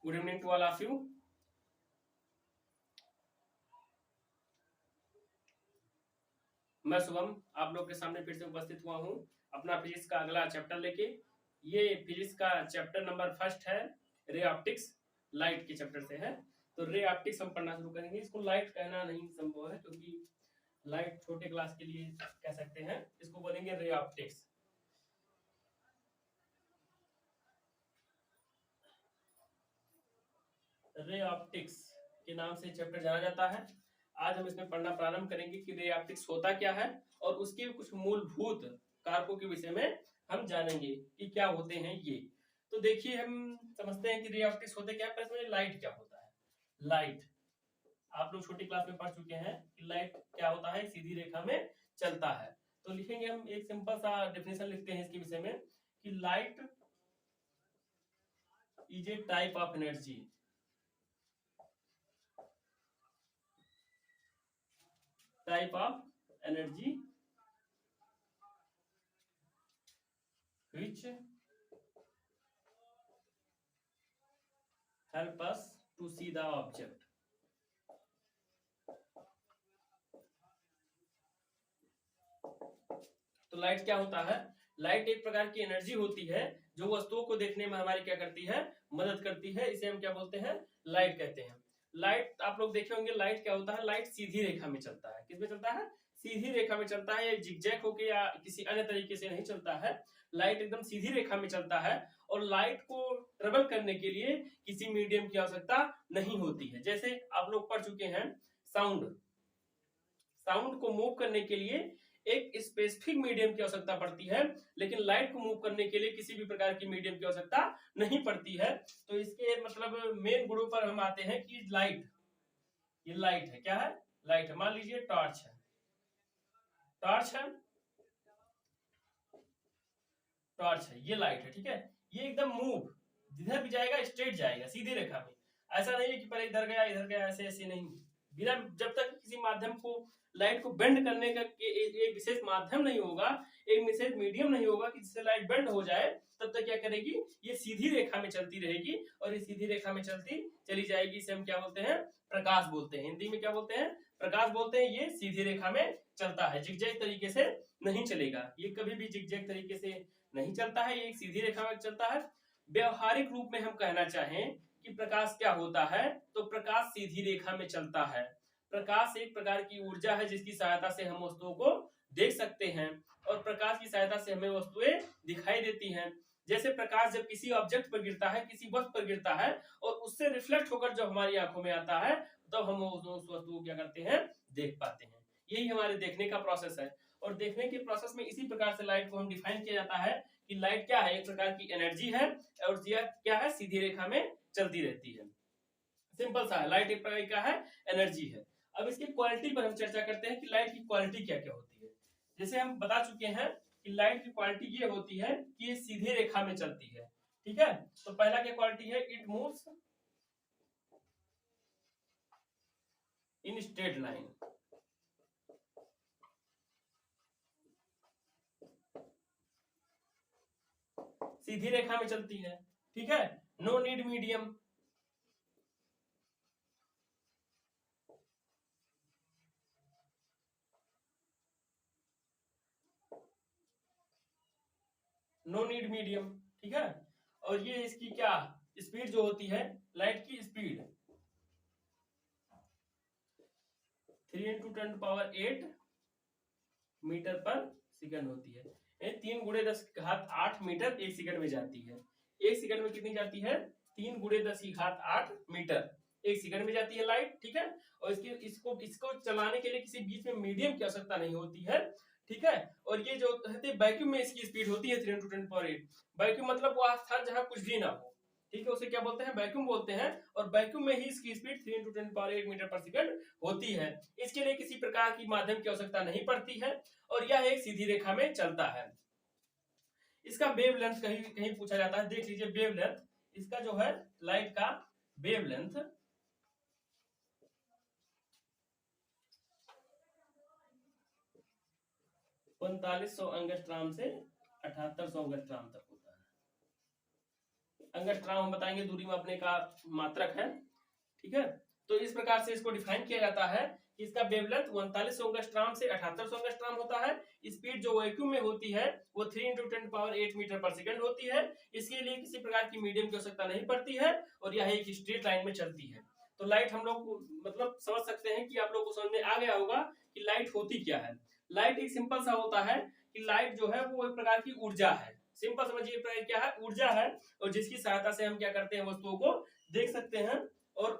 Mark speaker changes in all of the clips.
Speaker 1: Good evening to all of you. मैं शुभम आप लोग के सामने फिर से उपस्थित हुआ हूँ अपना फिजिक्स का अगला चैप्टर लेके। ये फिजिक्स का चैप्टर नंबर फर्स्ट है, रे ऑप्टिक्स, लाइट के चैप्टर से है। तो रे ऑप्टिक्स हम पढ़ना शुरू करेंगे। इसको लाइट कहना नहीं संभव है क्योंकि लाइट छोटे क्लास के लिए कह सकते हैं, इसको बोलेंगे रे ऑप्टिक्स। रे ऑप्टिक्स के नाम से चैप्टर जाना जाता है। आज हम इसमें पढ़ना प्रारंभ करेंगे कि रे ऑप्टिक्स होता क्या है और उसके कुछ मूलभूत कारकों के विषय में हम जानेंगे कि क्या होते हैं ये। तो देखिए, हम समझते हैं कि रे ऑप्टिक्स होते क्या है। पहले लाइट क्या होता है। लाइट आप लोग छोटी क्लास में पढ़ चुके हैं कि लाइट क्या होता है, सीधी रेखा में चलता है। तो लिखेंगे हम, एक सिंपल सा डेफिनेशन लिखते हैं इसके विषय में कि light is a type of energy. Type of energy which help us to see the object। तो लाइट क्या होता है। लाइट एक प्रकार की एनर्जी होती है जो वस्तुओं को देखने में हमारी क्या करती है, मदद करती है। इसे हम क्या बोलते हैं, लाइट कहते हैं। लाइट आप लोग देखे होंगे, लाइट क्या होता है, लाइट सीधी रेखा में चलता है। किस में चलता है, सीधी रेखा में चलता है। जिगजैग होके या किसी अन्य तरीके से नहीं चलता है। लाइट एकदम सीधी रेखा में चलता है और लाइट को ट्रेवल करने के लिए किसी मीडियम की आवश्यकता नहीं होती है। जैसे आप लोग पढ़ चुके हैं, साउंड साउंड को मूव करने के लिए एक स्पेसिफिक मीडियम की आवश्यकता पड़ती है, लेकिन लाइट को मूव करने के लिए किसी भी प्रकार की मीडियम की आवश्यकता नहीं पड़ती है। तो इसके मतलब मेन गुणों पर हम आते हैं कि लाइट, ये लाइट है, क्या है, लाइट है। मान लीजिए टॉर्च है, टॉर्च है, टॉर्च है, ये लाइट है, ठीक है। ये एकदम मूव, जिधर भी जाएगा स्ट्रेट जाएगा, सीधी रेखा में। ऐसा नहीं है कि पहले इधर गया इधर गया, ऐसे ऐसे नहीं। बिना, जब तक किसी माध्यम को, लाइट को बेंड करने का एक विशेष माध्यम नहीं होगा, एक विशेष मीडियम नहीं होगा कि जिससे लाइट बेंड हो जाए, तब तक क्या करेगी, ये सीधी रेखा में चलती रहेगी और ये सीधी रेखा में चलती चली जाएगी। इसे हम क्या बोलते हैं, प्रकाश बोलते हैं। हिंदी में क्या बोलते हैं, प्रकाश बोलते हैं। ये सीधी रेखा में चलता है, जिगजैग तरीके से नहीं चलेगा। ये कभी भी जिगजैग तरीके से नहीं चलता है, ये एक सीधी रेखा में चलता है। व्यवहारिक रूप में हम कहना चाहें कि प्रकाश क्या होता है, तो प्रकाश सीधी रेखा में चलता है। प्रकाश एक प्रकार की ऊर्जा है जिसकी सहायता से हम वस्तुओं को देख सकते हैं और प्रकाश की सहायता से हमें वस्तुएं दिखाई देती हैं। जैसे प्रकाश जब किसी ऑब्जेक्ट पर गिरता है, किसी वस्तु पर गिरता है और उससे रिफ्लेक्ट होकर जब हमारी आंखों में आता है, तब हम उस वस्तु को क्या करते हैं, देख पाते हैं। यही हमारे देखने का प्रोसेस है। और देखने के प्रोसेस में इसी प्रकार से लाइट को हम डिफाइन किया जाता है कि लाइट क्या है, एक प्रकार की एनर्जी है और यह क्या है, सीधी रेखा में चलती रहती है। सिंपल सा है, लाइट एक प्रकार का है, एनर्जी है। अब इसकी क्वालिटी पर हम चर्चा करते हैं कि लाइट की क्वालिटी क्या क्या होती है। जैसे हम बता चुके हैं कि लाइट की क्वालिटी ये होती है कि ये सीधी रेखा में चलती है, ठीक है। तो पहला क्या क्वालिटी है, it moves in straight line. सीधी रेखा में चलती है, ठीक है। No need medium, no need medium, ठीक है। और ये इसकी क्या स्पीड जो होती है, लाइट की स्पीड 3 × 10⁸ मीटर पर सेकंड होती है। 3 × 10⁸ मीटर एक सेकंड में जाती है। एक सेकंड में कितनी जाती है, 3 × 10⁸ मीटर एक सेकंड में जाती है लाइट, ठीक है। और इसको चलाने के लिए किसी बीच में मीडियम की आवश्यकता नहीं होती है, ठीक है। और ये जो कहते हैं वैक्यूम में इसकी स्पीड होती है 3 × 10⁸। वैक्यूम मतलब वो स्थान जहां कुछ भी ना हो, ठीक है, उसे क्या बोलते हैं, वैक्यूम बोलते हैं। और वैक्यूम में ही इसकी स्पीड 3 × 10⁸ मीटर पर सेकंड होती है। इसके लिए किसी प्रकार की माध्यम की आवश्यकता नहीं पड़ती है और यह एक सीधी रेखा में चलता है। इसका वेव लेंथ कहीं कहीं पूछा जाता है, देख लीजिए वेव लेंथ, इसका जो है लाइट का वेव लेंथ 4500 एंगस्ट्रॉम से 7800 एंगस्ट्रॉम तक होता है। एंगस्ट्रॉम हम बताएंगे दूरी मापने का मात्रक है, ठीक है। तो इस प्रकार से इसको डिफाइन किया जाता है कि इसका वेवलेंथ 3900 एंगस्ट्रॉम से 7800 एंगस्ट्रॉम होता है। स्पीड जो वैक्यूम में होती है वो 3 × 10⁸ मीटर पर सेकंड होती है। इसके लिए किसी प्रकार की मीडियम की आवश्यकता नहीं पड़ती है और यह एक स्ट्रेट लाइन में चलती है। तो लाइट हम लोग मतलब समझ सकते हैं कि आप लोग को समझ में आ गया होगा कि लाइट होती क्या है। लाइट एक सिंपल सा होता है कि लाइट जो है वो एक प्रकार की ऊर्जा है। सिंपल समझिए क्या है, ऊर्जा है, और जिसकी सहायता से हम क्या करते हैं, वस्तुओं को देख सकते हैं। और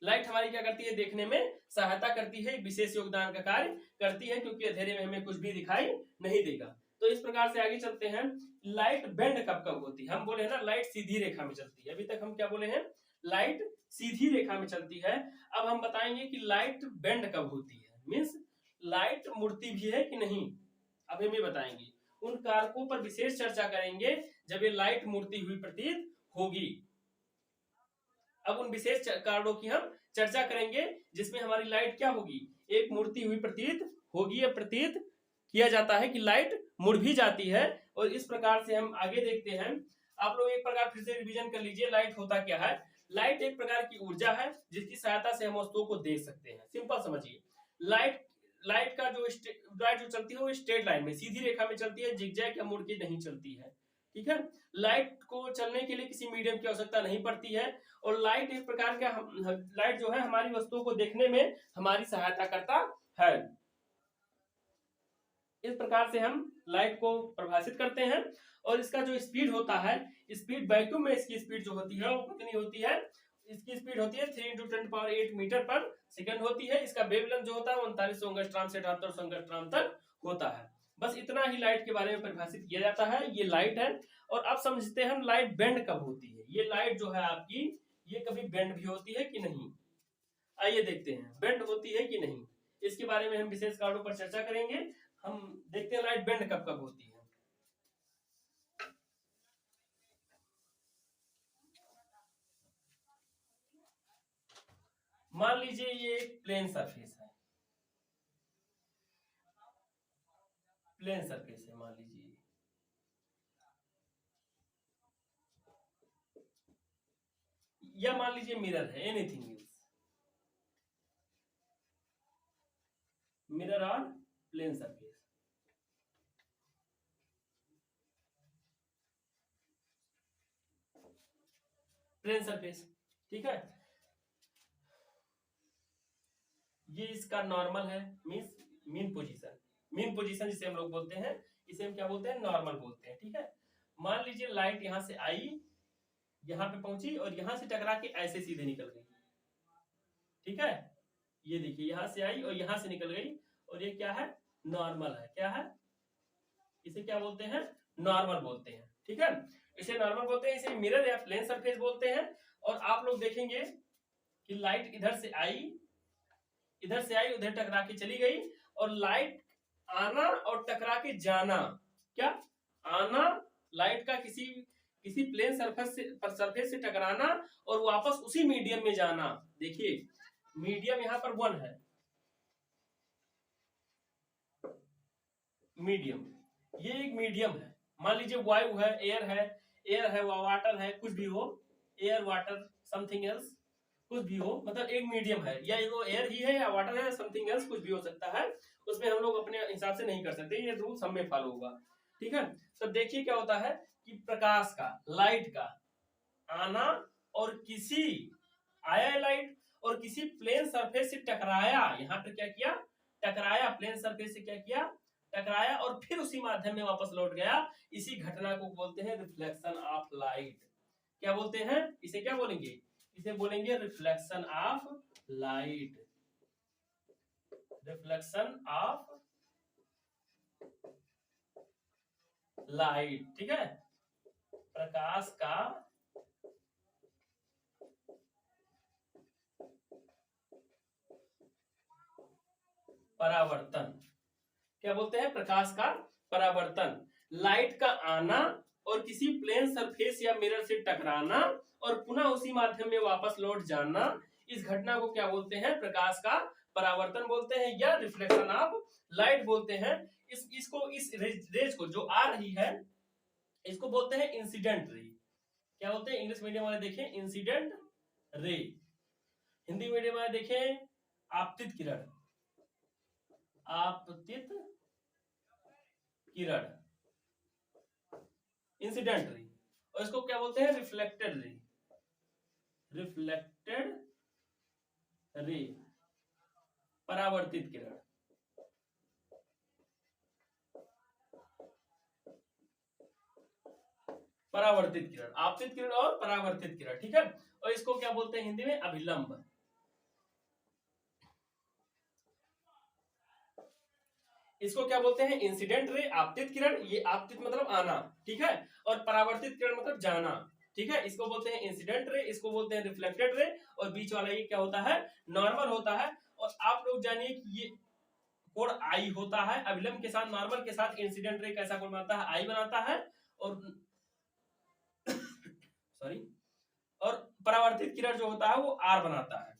Speaker 1: लाइट हमारी क्या करती है, देखने में सहायता करती है, विशेष योगदान का कार्य करती है, क्योंकि अंधेरे में हमें कुछ भी दिखाई नहीं देगा। तो इस प्रकार से आगे चलते हैं। लाइट बेंड कब कब होती है? हम बोले हैं ना लाइट सीधी रेखा में चलती है। अभी तक हम क्या बोले हैं, लाइट सीधी रेखा में चलती है। अब हम बताएंगे कि लाइट बेंड कब होती है, मीन्स लाइट मुड़ती भी है कि नहीं, अब हम ये बताएंगे। उन कारकों पर विशेष चर्चा करेंगे जब ये लाइट मुड़ती हुई प्रतीत होगी। अब उन विशेष कारणों की हम चर्चा करेंगे जिसमें हमारी लाइट क्या होगी, एक मुड़ती हुई प्रतीत होगी। या प्रतीत किया जाता है कि लाइट मुड़ भी जाती है। और इस प्रकार से हम आगे देखते हैं। आप लोग एक प्रकार फिर से रिवीजन कर लीजिए, लाइट होता क्या है। लाइट एक प्रकार की ऊर्जा है जिसकी सहायता से हम वस्तुओं को देख सकते हैं। सिंपल समझिए, लाइट लाइट का जो लाइट जो चलती है वो स्ट्रेट लाइन में सीधी रेखा में चलती है, जिगजैग या मुड़ के नहीं चलती है, ठीक है। लाइट को चलने के लिए किसी मीडियम की आवश्यकता नहीं पड़ती है। और लाइट एक प्रकार का लाइट जो है हमारी वस्तुओं को देखने में हमारी सहायता करता है। इस प्रकार से हम लाइट को परिभाषित करते हैं। और इसका जो स्पीड होता है, स्पीड वैक्यूम में इसकी स्पीड जो होती है वो कितनी होती है, इसकी स्पीड होती है 3 × 10⁸ मीटर पर सेकंड होती है। इसका वेवलेंथ जो होता है 3900 एंगस्ट्रॉम से 7800 एंगस्ट्रॉम तक होता है। बस इतना ही लाइट के बारे में परिभाषित किया जाता है। ये लाइट है। और अब समझते हैं हम लाइट बेंड कब होती है। ये लाइट जो है आपकी, ये कभी बेंड भी होती है कि नहीं, आइए देखते हैं बेंड होती है कि नहीं। इसके बारे में हम विशेष कारणों पर चर्चा करेंगे। हम देखते हैं लाइट बेंड कब कब होती है। मान लीजिए ये एक प्लेन सरफेस है, प्लेन सरफेस है मान लीजिए, या मान लीजिए मिरर है, anything means mirror on plane surface. Plane surface, ठीक है। ये इसका नॉर्मल है, means mean position. Mean position जिसे हम लोग बोलते हैं, इसे हम क्या बोलते हैं, नॉर्मल बोलते हैं, ठीक है। मान लीजिए लाइट यहां से आई, यहां पे पहुंची और यहां से टकरा के ऐसे सीधे निकल गई, ठीक है। ये देखिए यहां से आई और यहां से निकल गई, और ये क्या है, नॉर्मल है। क्या है, इसे क्या बोलते हैं, नॉर्मल बोलते हैं, ठीक है। इसे नॉर्मल बोलते हैं, इसे मिरर या प्लेन सरफेस बोलते हैं। और आप लोग देखेंगे कि लाइट इधर से आई, इधर से आई, उधर टकरा के चली गई। और लाइट आना और टकरा के जाना, क्या आना, लाइट का किसी किसी प्लेन सरफेस से टकराना और वापस उसी मीडियम में जाना। देखिए मीडियम यहाँ पर 1 है, मीडियम, ये एक मीडियम है। मान लीजिए वायु है, एयर है, एयर है, वाटर है, कुछ भी हो, एयर वाटर समथिंग एल्स, कुछ भी हो, मतलब एक मीडियम है, या वो एयर ही है या वाटर है, समथिंग एल्स कुछ भी हो सकता है। उसमें हम लोग अपने हिसाब से नहीं कर सकते, ये रूल्स हमें फॉलो होगा, ठीक है। तो देखिए क्या होता है कि प्रकाश का, लाइट का आना और किसी आया लाइट और किसी प्लेन सरफेस से टकराया, यहाँ पे क्या किया, टकराया, प्लेन सरफेस से क्या किया, टकराया, और फिर उसी माध्यम में वापस लौट गया। इसी घटना को बोलते हैं रिफ्लेक्शन ऑफ लाइट। क्या बोलते हैं, इसे क्या बोलेंगे, इसे बोलेंगे reflection of light, reflection of light, ठीक है। प्रकाश का परावर्तन, क्या बोलते हैं, प्रकाश का परावर्तन, लाइट का आना और किसी प्लेन सरफेस या मिरर से टकराना और पुनः उसी माध्यम में वापस लौट जाना, इस घटना को क्या बोलते हैं, प्रकाश का परावर्तन बोलते हैं या रिफ्लेक्शन ऑफ लाइट बोलते हैं। इसको इस रेज को जो आ रही है, इसको बोलते हैं इंसिडेंट रे। क्या बोलते हैं? इंग्लिश मीडियम वाले देखें इंसिडेंट रे, हिंदी मीडियम वाले देखें आपतित किरण, आपतित किरण, इंसिडेंट रे। और इसको क्या बोलते हैं? रिफ्लेक्टेड रे, रिफ्लेक्टेड रे, परावर्तित किरण। परावर्तित किरण, आपतित किरण और परावर्तित किरण, ठीक है। और इसको क्या बोलते हैं हिंदी में? अभिलंब। इसको क्या बोलते हैं? इंसिडेंट रे, आपतित किरण, ये आपतित मतलब आना, ठीक है, और परावर्तित किरण मतलब जाना, ठीक है। इसको बोलते हैं इंसिडेंट रे, इसको बोलते हैं रिफ्लेक्टेड रे, और बीच वाला ये क्या होता है? नॉर्मल होता है। और आप लोग जानिए कि ये कोण आई होता है, अभिलंब के साथ नॉर्मल के साथ इंसिडेंट रे कैसा कोण बनाता है? आई बनाता है। और सॉरी, और परावर्तित किरण जो होता है वो आर बनाता है।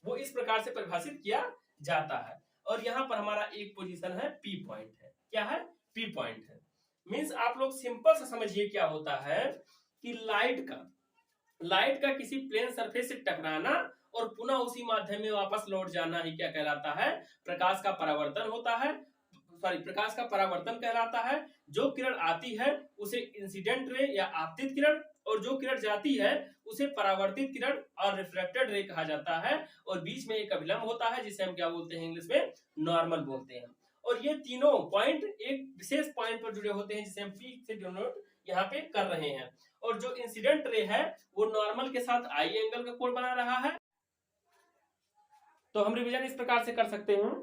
Speaker 1: वो इस प्रकार से परिभाषित किया जाता है। और यहाँ पर हमारा एक पोजीशन है पी पॉइंट है। क्या है? पी पॉइंट है। मींस आप लोग सिंपल से समझिए क्या होता है कि लाइट का किसी प्लेन सरफेस से टकराना और पुनः उसी माध्यम में वापस लौट जाना ही क्या कहलाता है? प्रकाश का परावर्तन होता है, सॉरी, प्रकाश का परावर्तन कहलाता है। जो किरण आती है उसे इंसिडेंट रे या आपतित किरण, और जो किरण जाती है उसे परावर्तित किरण और रिफ्लेक्टेड रे कहा जाता है। और बीच में एक अभिलंब होता है जिसे हम क्या बोलते हैं? इंग्लिश में नॉर्मल बोलते हैं। और ये तीनों पॉइंट एक विशेष पॉइंट पर जुड़े होते हैं जिसे हम पी से डिनोट यहाँ पे कर रहे हैं। और जो इंसिडेंट रे है वो नॉर्मल के साथ आई एंगल का कोण बना रहा है। तो हम रिवीजन इस प्रकार से कर सकते हैं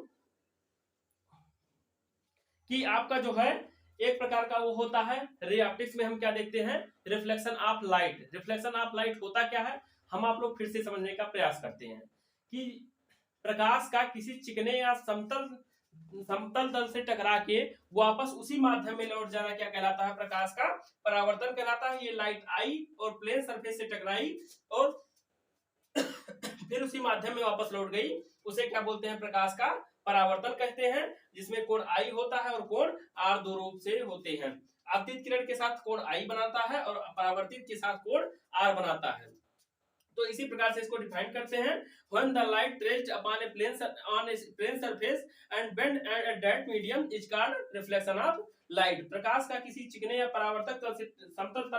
Speaker 1: कि आपका जो है एक प्रकार का वो होता है, रे ऑप्टिक्स में हम क्या देखते हैं? Reflection of light. Reflection of light होता क्या है? हम आप लोग फिर से समझने का प्रयास करते हैं कि प्रकाश का किसी चिकने या समतल तल से टकरा के वापस उसी माध्यम में लौट जाना क्या कहलाता है? प्रकाश का परावर्तन कहलाता है। ये लाइट आई और प्लेन सरफेस से टकराई और फिर उसी माध्यम में वापस लौट गई, उसे क्या बोलते हैं? प्रकाश का परावर्तन कहते हैं, जिसमें कोण आई होता है और कोण आर दो रूप से होते हैं। आपतित किरण के साथ कोण आई बनाता है और परावर्तित के साथ कोण आर बनाता है। तो इसी प्रकार से इसको डिफाइन करते हैं। When the light traced upon a plane surface and bent at that medium is called reflection of light। प्रकाश का किसी चिकने या परावर्तक तल से समतल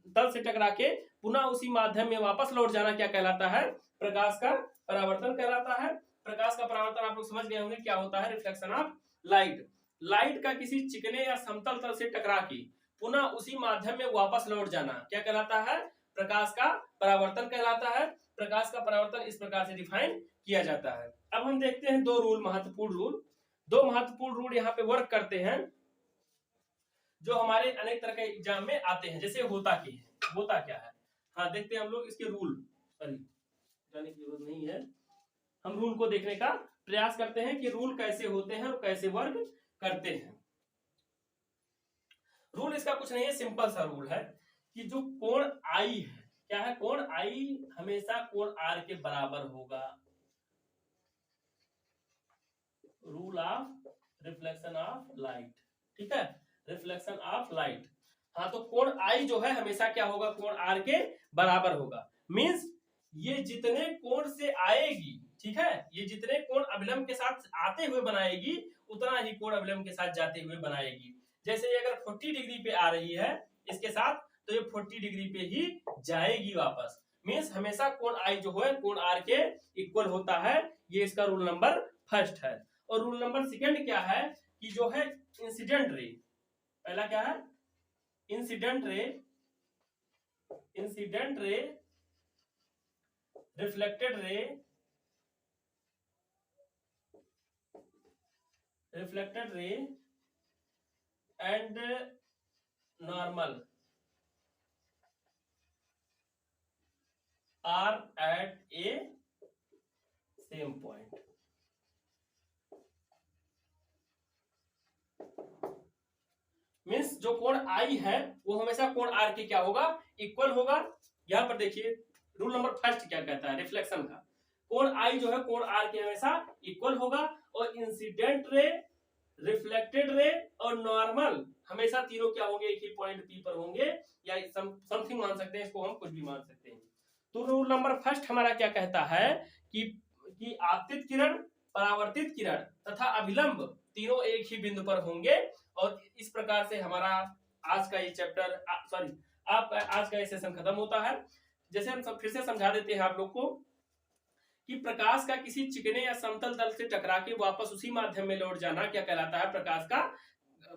Speaker 1: तल से टकरा के पुनः उसी माध्यम में वापस लौट जाना क्या कहलाता है? प्रकाश का परावर्तन कहलाता है। प्रकाश का परावर्तन आप लोग समझ गए होंगे क्या होता है? Reflection of light. लाइट का किसी चिकने या समतल तल से टकरा के पुनः उसी माध्यम में वापस लौट जाना क्या कहलाता है? प्रकाश का परावर्तन कहलाता है। प्रकाश का परावर्तन इस प्रकार से डिफाइन किया जाता है। अब हम देखते हैं दो महत्वपूर्ण रूल यहाँ पे वर्क करते हैं जो हमारे अनेक तरह के एग्जाम में आते हैं। जैसे होता क्या है, हाँ देखते हैं हम लोग इसके रूल, सॉरी जाने की जरूरत नहीं है, हम रूल को देखने का प्रयास करते हैं कि रूल कैसे होते हैं और कैसे वर्क करते हैं। रूल इसका कुछ नहीं है, सिंपल सा रूल है कि जो कोण आई है, क्या है? कोण आई हमेशा कोण आर के बराबर होगा। Rule of reflection of light, ठीक है, रिफ्लेक्शन ऑफ लाइट। हाँ, तो कोण आई जो है हमेशा क्या होगा? कोण आर के बराबर होगा। मींस ये जितने कोण से आएगी, ठीक है, ये जितने कोण अभिलंब के साथ आते हुए बनाएगी उतना ही कोण अभिलंब के साथ जाते हुए बनाएगी। जैसे ये अगर 40 डिग्री पे आ रही है इसके साथ, तो ये 40 डिग्री पे ही जाएगी वापस। मींस हमेशा कोण आई जो है कोण आर के इक्वल होता है। ये इसका रूल नंबर फर्स्ट है। और रूल नंबर सेकंड क्या है कि जो है इंसिडेंट रे, पहला क्या है? Incident ray, reflected ray and normal are at a same point. Means जो कोण आई है वो हमेशा कोण आर के क्या होगा? इक्वल होगा। यहां पर देखिए रूल नंबर फर्स्ट क्या कहता है रिफ्लेक्शन का, कोण आई जो है कोण आर के हमेशा इक्वल होगा। और इंसिडेंट रे रिफ्लेक्टेड रे और नॉर्मल हमेशा तीनों क्या होंगे, एक ही पॉइंट पी पर होंगे, या समथिंग मान सकते हैं इसको, हम कुछ भी मान सकते हैं। तो रूल नंबर फर्स्ट हमारा क्या कहता है कि आपतित किरण, परावर्तित किरण तथा अभिलंब तीनों एक ही बिंदु पर होंगे। और इस प्रकार से हमारा आज का ये चैप्टर आपका आज का ये सेशन खत्म होता है। जैसे हम सब फिर से समझा देते हैं आप लोग को कि प्रकाश का किसी चिकने या समतल तल से टकरा के वापस उसी माध्यम में लौट जाना क्या कहलाता है, प्रकाश का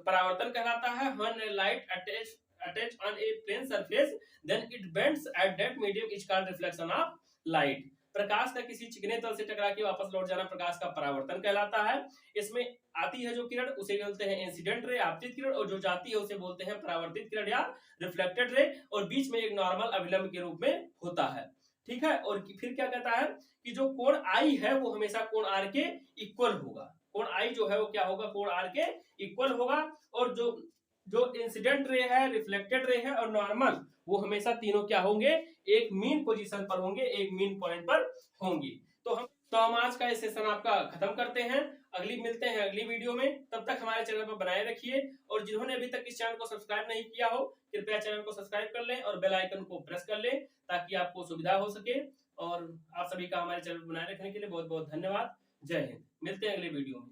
Speaker 1: परावर्तन कहलाता है। When a light attach on a plane surface, then it bends at that medium is called reflection of light. प्रकाश का किसी चिकने तल से टकरा के वापस लौट जाना प्रकाश का परावर्तन कहलाता है। इसमें आती है जो किरण उसे बोलते हैं इंसिडेंट रे, आपतित किरण, और जो जाती है उसे बोलते हैं परावर्तित किरण या रिफ्लेक्टेड रे, और बीच में एक नॉर्मल अभिलंब के रूप में होता है। ठीक है। और फिर क्या कहता है कि जो कोण आई है वो हमेशा कोण आर के इक्वल होगा। कोण आई जो है वो क्या होगा, कोण आर के इक्वल होगा। और जो इंसिडेंट रे है, रिफ्लेक्टेड रे है और नॉर्मल, वो हमेशा तीनों क्या होंगे, एक मीन पोजीशन पर होंगे, एक मीन पॉइंट पर होंगी। तो हम आज का ये सेशन आपका खत्म करते हैं। मिलते हैं अगली वीडियो में। तब तक हमारे चैनल पर बनाए रखिए, और जिन्होंने अभी तक इस चैनल को सब्सक्राइब नहीं किया हो कृपया चैनल को सब्सक्राइब कर लें और बेल आइकन को प्रेस कर लें ताकि आपको सुविधा हो सके। और आप सभी का हमारे चैनल बनाए रखने के लिए बहुत बहुत धन्यवाद। जय हिंद। मिलते हैं अगले वीडियो में।